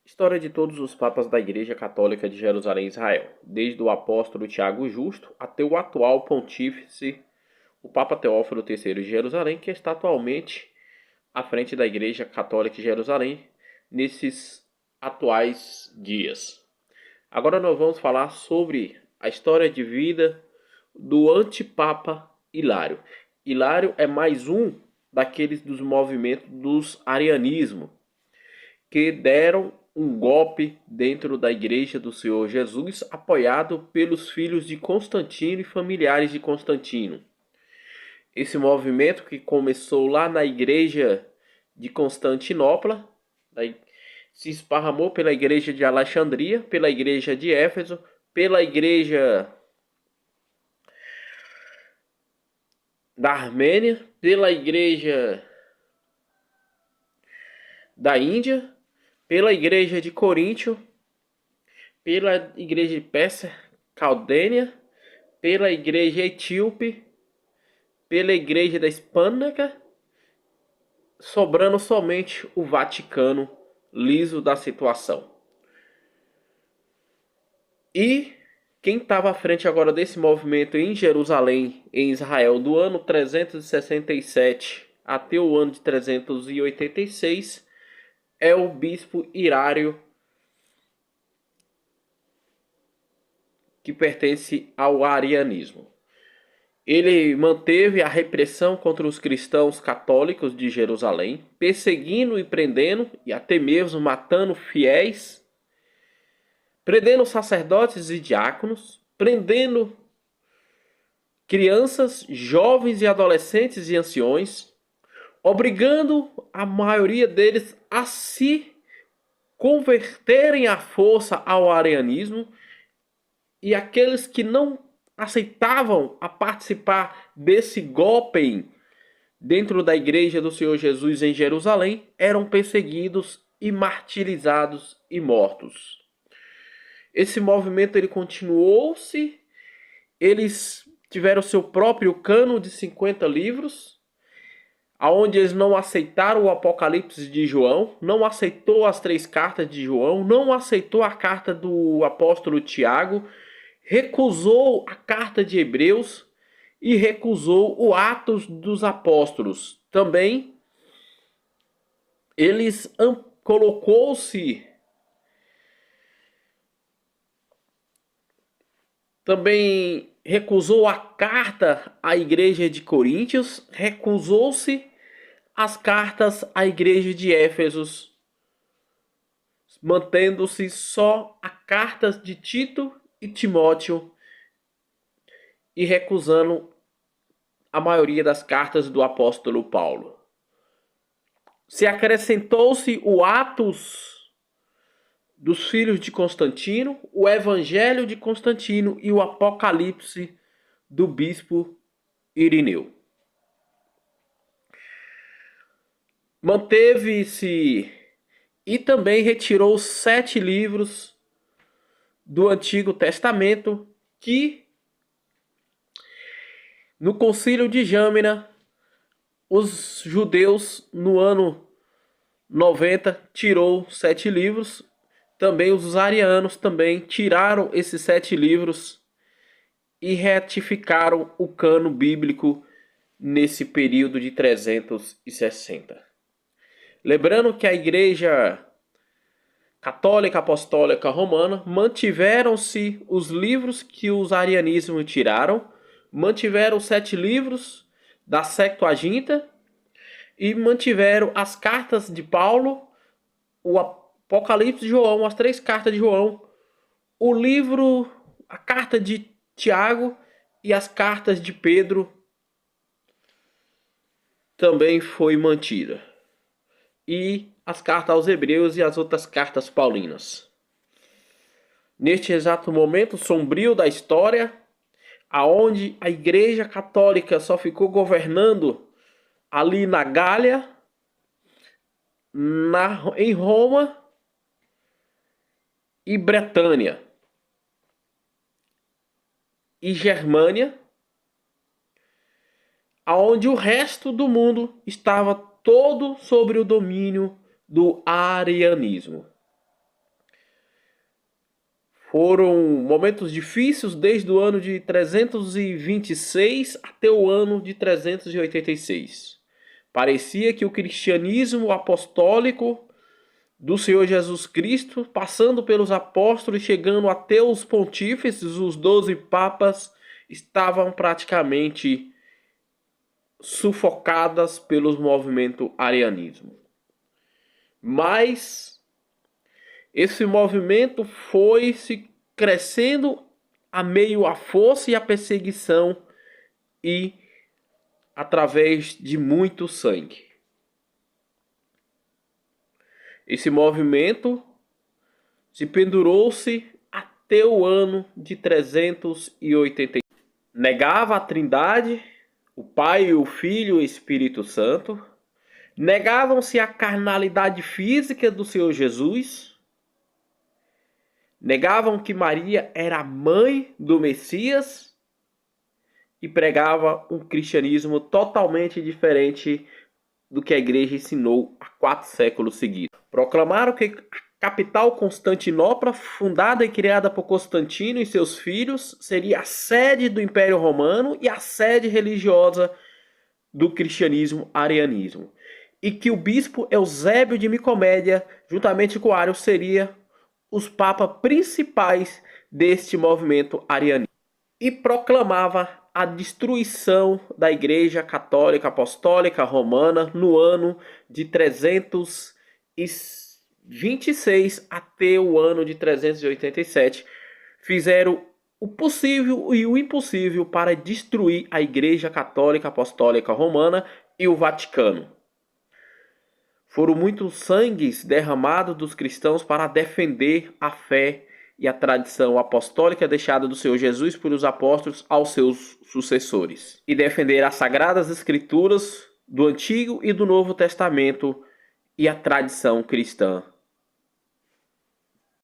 História de todos os papas da Igreja Católica de Jerusalém e Israel, desde o apóstolo Tiago Justo até o atual pontífice, o Papa Teófilo III de Jerusalém, que está atualmente à frente da Igreja Católica de Jerusalém nesses atuais dias. Agora nós vamos falar sobre a história de vida do antipapa Hilário. Hilário é mais um daqueles dos movimentos dos arianismo que deram um golpe dentro da Igreja do Senhor Jesus, apoiado pelos filhos de Constantino e familiares de Constantino. Esse movimento que começou lá na Igreja de Constantinopla, se esparramou pela Igreja de Alexandria, pela Igreja de Éfeso, pela Igreja da Armênia, pela Igreja da Índia, pela Igreja de Coríntio, pela Igreja de Pérsia, Caldênia, pela Igreja Etíope, pela Igreja da Hispânica, sobrando somente o Vaticano liso da situação. E quem estava à frente agora desse movimento em Jerusalém, em Israel, do ano 367 até o ano de 386, é o bispo Hilário, que pertence ao arianismo. Ele manteve a repressão contra os cristãos católicos de Jerusalém, perseguindo e prendendo, e até mesmo matando fiéis, prendendo sacerdotes e diáconos, prendendo crianças, jovens e adolescentes e anciões, obrigando a maioria deles a se converterem à força ao arianismo, e aqueles que não aceitavam a participar desse golpe dentro da Igreja do Senhor Jesus em Jerusalém eram perseguidos e martirizados e mortos. Esse movimento ele continuou-se, eles tiveram seu próprio cânon de 50 livros, aonde eles não aceitaram o Apocalipse de João, não aceitou as 3 cartas de João, não aceitou a carta do apóstolo Tiago, recusou a carta de Hebreus e recusou o Atos dos Apóstolos. Também eles colocou-se também recusou a carta à Igreja de Coríntios, recusou-se as cartas à Igreja de Éfeso, mantendo-se só a cartas de Tito e Timóteo e recusando a maioria das cartas do apóstolo Paulo. Se acrescentou-se o Atos dos filhos de Constantino, o Evangelho de Constantino e o Apocalipse do bispo Irineu. Manteve-se e também retirou 7 livros do Antigo Testamento que no Concílio de Jâmina os judeus no ano 90 tirou 7 livros. Também os arianos também tiraram esses 7 livros e retificaram o cano bíblico nesse período de 360. Lembrando que a Igreja Católica Apostólica Romana mantiveram-se os livros que os arianismos tiraram, mantiveram os 7 livros da Septuaginta e mantiveram as cartas de Paulo, o Apocalipse de João, as 3 cartas de João, o livro, a carta de Tiago e as cartas de Pedro também foi mantida. E as cartas aos Hebreus e as outras cartas paulinas. Neste exato momento sombrio da história, aonde a Igreja Católica só ficou governando ali na Gália, em Roma e Bretânia e Germânia, aonde o resto do mundo estava todo sobre o domínio do arianismo. Foram momentos difíceis desde o ano de 326 até o ano de 386. Parecia que o cristianismo apostólico do Senhor Jesus Cristo, passando pelos apóstolos, chegando até os pontífices, os 12 papas, estavam praticamente sufocadas pelo movimento arianismo. Mas esse movimento foi se crescendo a meio à força e à perseguição e através de muito sangue. Esse movimento se pendurou-se até o ano de 380. Negava a Trindade, o Pai, o Filho e o Espírito Santo. Negavam-se a carnalidade física do Senhor Jesus. Negavam que Maria era a mãe do Messias. E pregava um cristianismo totalmente diferente do que a igreja ensinou há 4 séculos seguidos. Proclamaram que a capital Constantinopla, fundada e criada por Constantino e seus filhos, seria a sede do Império Romano e a sede religiosa do cristianismo arianismo. E que o bispo Eusébio de Nicomédia, juntamente com Ário, seria os papas principais deste movimento arianista. E proclamava a destruição da Igreja Católica Apostólica Romana no ano de 326 até o ano de 387. Fizeram o possível e o impossível para destruir a Igreja Católica Apostólica Romana e o Vaticano. Foram muitos sangues derramados dos cristãos para defender a fé e a tradição apostólica deixada do Senhor Jesus por os apóstolos aos seus sucessores. E defender as sagradas escrituras do Antigo e do Novo Testamento e a tradição cristã.